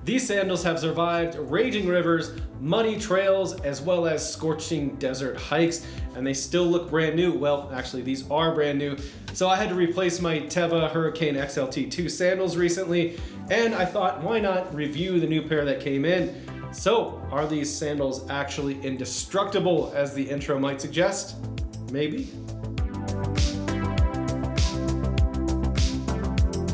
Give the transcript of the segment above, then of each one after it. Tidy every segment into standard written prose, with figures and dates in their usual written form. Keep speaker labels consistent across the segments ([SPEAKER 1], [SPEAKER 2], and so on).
[SPEAKER 1] These sandals have survived raging rivers, muddy trails, as well as scorching desert hikes, and they still look brand new. Well, actually, these are brand new. So I had to replace my Teva Hurricane XLT2 sandals recently, and I thought, why not review the new pair that came in? So, are these sandals actually indestructible, as the intro might suggest? Maybe.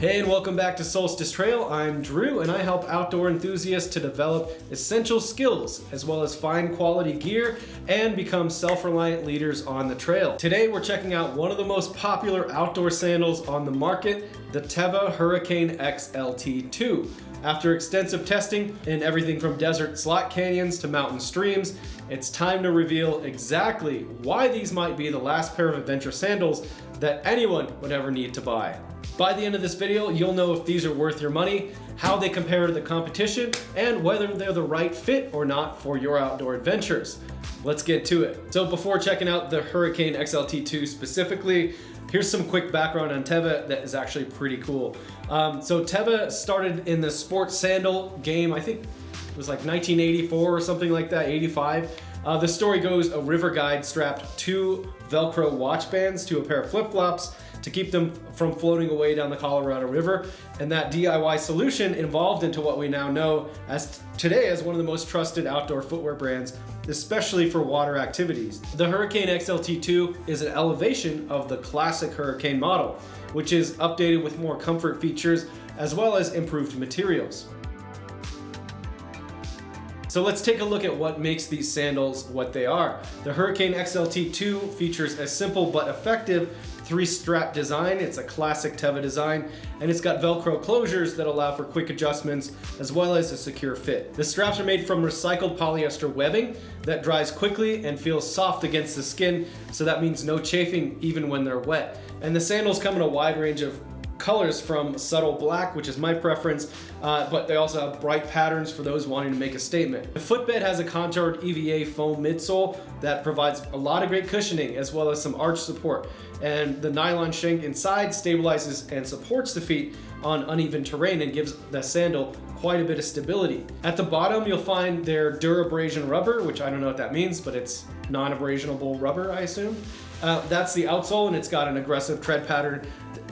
[SPEAKER 1] Hey, and welcome back to Solstice Trail. I'm Drew, and I help outdoor enthusiasts to develop essential skills, as well as find quality gear and become self-reliant leaders on the trail. Today, we're checking out one of the most popular outdoor sandals on the market, the Teva Hurricane XLT2. After extensive testing in everything from desert slot canyons to mountain streams, it's time to reveal exactly why these might be the last pair of adventure sandals that anyone would ever need to buy. By the end of this video, you'll know if these are worth your money, how they compare to the competition, and whether they're the right fit or not for your outdoor adventures. Let's get to it. So before checking out the Hurricane XLT2 specifically, here's some quick background on Teva that is actually pretty cool. So Teva started in the sports sandal game, I think it was like 1984 or something like that, 85. The story goes a river guide strapped two Velcro watch bands to a pair of flip-flops to keep them from floating away down the Colorado River. And that DIY solution evolved into what we now know as today as one of the most trusted outdoor footwear brands, especially for water activities. The Hurricane XLT2 is an elevation of the classic Hurricane model, which is updated with more comfort features as well as improved materials. So let's take a look at what makes these sandals what they are. The Hurricane XLT2 features a simple but effective three-strap design. It's a classic Teva design, and it's got Velcro closures that allow for quick adjustments as well as a secure fit. The straps are made from recycled polyester webbing that dries quickly and feels soft against the skin, so that means no chafing even when they're wet. And the sandals come in a wide range of colors, from subtle black, which is my preference, but they also have bright patterns for those wanting to make a statement. The footbed has a contoured EVA foam midsole that provides a lot of great cushioning as well as some arch support. And the nylon shank inside stabilizes and supports the feet on uneven terrain and gives the sandal quite a bit of stability. At the bottom, you'll find their Durabrasion rubber, which I don't know what that means, but it's non-abrasionable rubber, I assume. That's the outsole, and it's got an aggressive tread pattern.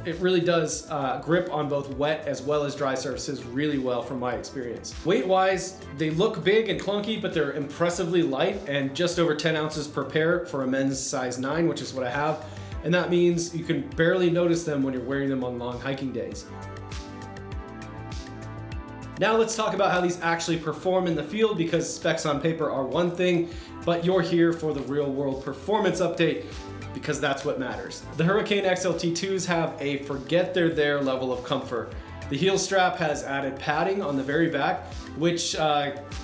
[SPEAKER 1] It really does grip on both wet as well as dry surfaces really well from my experience. Weight-wise, they look big and clunky, but they're impressively light and just over 10 ounces per pair for a men's size 9, which is what I have. And that means you can barely notice them when you're wearing them on long hiking days. Now let's talk about how these actually perform in the field, because specs on paper are one thing, but you're here for the real world performance update, because that's what matters. The Hurricane XLT2s have a forget they're there level of comfort. The heel strap has added padding on the very back, which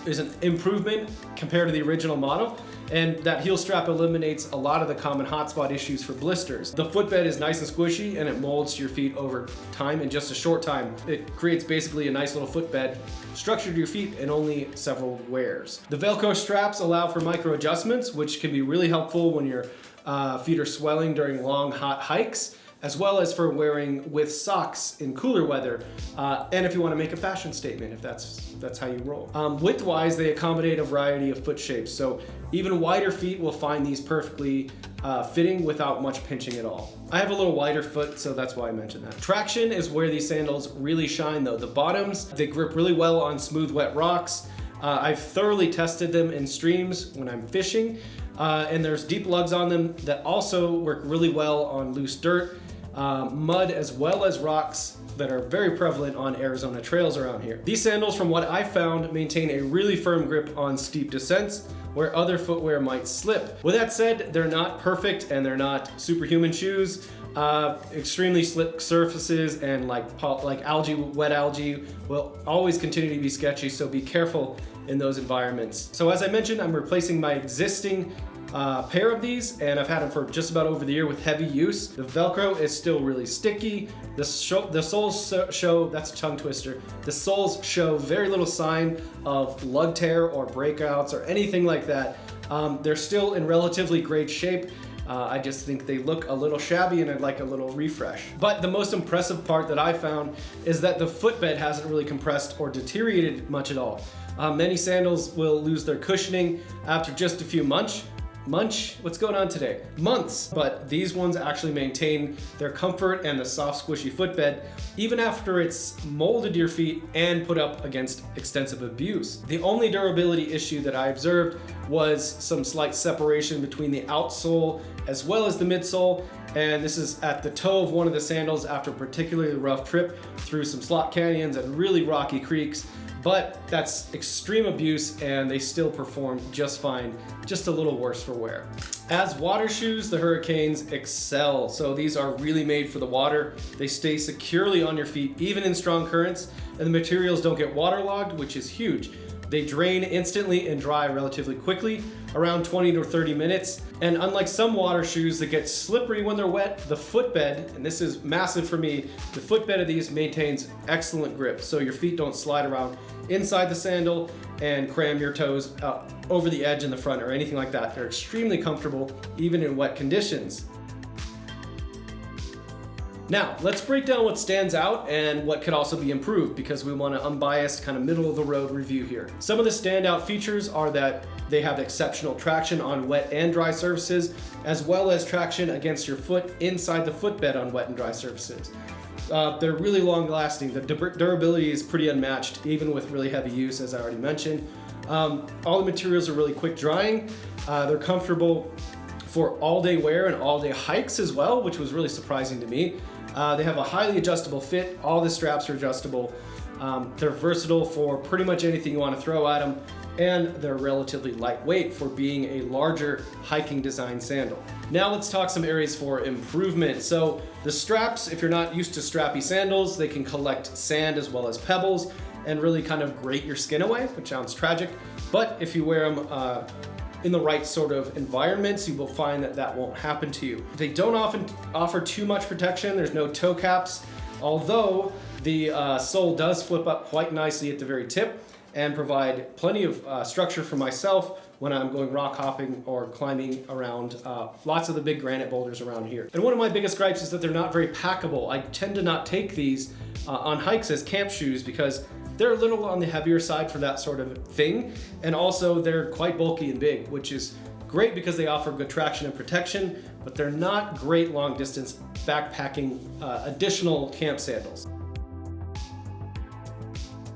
[SPEAKER 1] is an improvement compared to the original model. And that heel strap eliminates a lot of the common hotspot issues for blisters. The footbed is nice and squishy, and it molds to your feet over time in just a short time. It creates basically a nice little footbed structured to your feet in only several wears. The Velcro straps allow for micro adjustments, which can be really helpful when your feet are swelling during long, hot hikes, as well as for wearing with socks in cooler weather, and if you want to make a fashion statement, if that's how you roll. Width-wise, they accommodate a variety of foot shapes, so even wider feet will find these perfectly fitting without much pinching at all. I have a little wider foot, so that's why I mentioned that. Traction is where these sandals really shine though. The bottoms, they grip really well on smooth, wet rocks. I've thoroughly tested them in streams when I'm fishing, and there's deep lugs on them that also work really well on loose dirt, mud, as well as rocks that are very prevalent on Arizona trails around here. These sandals, from what I found, maintain a really firm grip on steep descents where other footwear might slip. With that said, they're not perfect and they're not superhuman shoes. Extremely slick surfaces and like algae, wet algae will always continue to be sketchy, so be careful in those environments. So as I mentioned, I'm replacing my existing pair of these, and I've had them for just about over the year with heavy use. The Velcro is still really sticky. The soles show, that's a tongue twister. The soles show very little sign of lug tear or breakouts or anything like that. They're still in relatively great shape. I just think they look a little shabby and I'd like a little refresh. But the most impressive part that I found is that the footbed hasn't really compressed or deteriorated much at all. Many sandals will lose their cushioning after just a few months. What's going on today? Months. But these ones actually maintain their comfort and the soft, squishy footbed even after it's molded your feet and put up against extensive abuse. The only durability issue that I observed was some slight separation between the outsole as well as the midsole, and this is at the toe of one of the sandals after a particularly rough trip through some slot canyons and really rocky creeks. But that's extreme abuse and they still perform just fine, just a little worse for wear. As water shoes, the Hurricanes excel. So these are really made for the water. They stay securely on your feet, even in strong currents, and the materials don't get waterlogged, which is huge. They drain instantly and dry relatively quickly, around 20 to 30 minutes. And unlike some water shoes that get slippery when they're wet, the footbed, and this is massive for me, the footbed of these maintains excellent grip, so your feet don't slide around inside the sandal and cram your toes over the edge in the front or anything like that. They're extremely comfortable, even in wet conditions. Now, let's break down what stands out and what could also be improved, because we want an unbiased, kind of middle of the road review here. Some of the standout features are that they have exceptional traction on wet and dry surfaces, as well as traction against your foot inside the footbed on wet and dry surfaces. They're really long lasting. The durability is pretty unmatched, even with really heavy use, as I already mentioned. All the materials are really quick drying. They're comfortable for all day wear and all day hikes as well, which was really surprising to me. They have a highly adjustable fit. All the straps are adjustable. They're versatile for pretty much anything you want to throw at them, and they're relatively lightweight for being a larger hiking design sandal. Now let's talk some areas for improvement. So the straps, if you're not used to strappy sandals, they can collect sand as well as pebbles and really kind of grate your skin away, which sounds tragic. But if you wear them in the right sort of environments, you will find that that won't happen to you. They don't often offer too much protection. There's no toe caps, although the sole does flip up quite nicely at the very tip and provide plenty of structure for myself when I'm going rock hopping or climbing around lots of the big granite boulders around here. And one of my biggest gripes is that they're not very packable. I tend to not take these on hikes as camp shoes because they're a little on the heavier side for that sort of thing. And also they're quite bulky and big, which is great because they offer good traction and protection, but they're not great long distance backpacking additional camp sandals.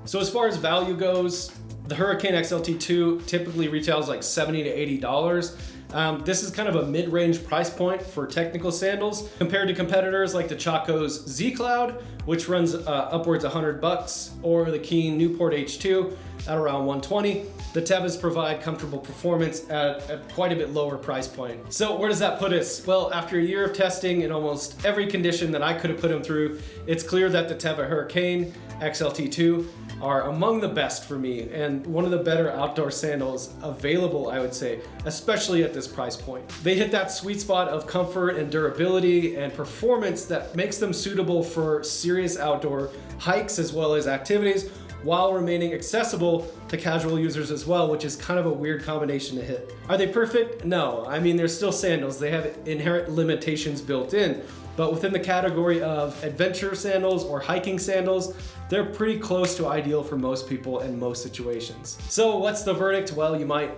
[SPEAKER 1] So as far as value goes, the Hurricane XLT2 typically retails like $70 to $80. This is kind of a mid-range price point for technical sandals compared to competitors like the Chaco's Z Cloud, which runs upwards $100, or the Keen Newport H2 at around $120. The Tevas provide comfortable performance at quite a bit lower price point. So where does that put us? Well, after a year of testing in almost every condition that I could have put them through, it's clear that the Teva Hurricane XLT2 are among the best for me and one of the better outdoor sandals available, I would say, especially at this price point. They hit that sweet spot of comfort and durability and performance that makes them suitable for serious outdoor hikes as well as activities, while remaining accessible to casual users as well, which is kind of a weird combination to hit. Are they perfect? No. I mean, they're still sandals. They have inherent limitations built in, but within the category of adventure sandals or hiking sandals, they're pretty close to ideal for most people in most situations. So what's the verdict? Well, you might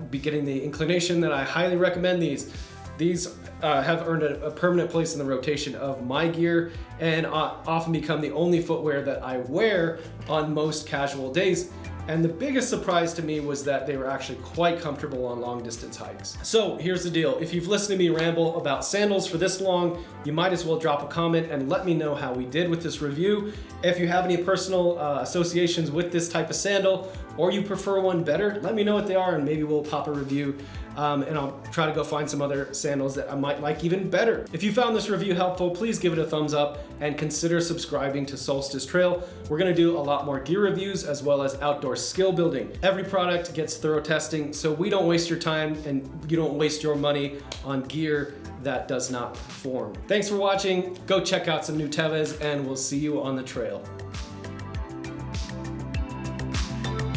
[SPEAKER 1] be getting the inclination that I highly recommend these. These have earned a permanent place in the rotation of my gear and often become the only footwear that I wear on most casual days. And the biggest surprise to me was that they were actually quite comfortable on long distance hikes. So here's the deal. If you've listened to me ramble about sandals for this long, you might as well drop a comment and let me know how we did with this review. If you have any personal associations with this type of sandal, or you prefer one better, let me know what they are and maybe we'll pop a review and I'll try to go find some other sandals that I might like even better. If you found this review helpful, please give it a thumbs up and consider subscribing to Solstice Trail. We're gonna do a lot more gear reviews as well as outdoor skill building. Every product gets thorough testing, so we don't waste your time and you don't waste your money on gear that does not perform. Thanks for watching. Go check out some new Tevas and we'll see you on the trail.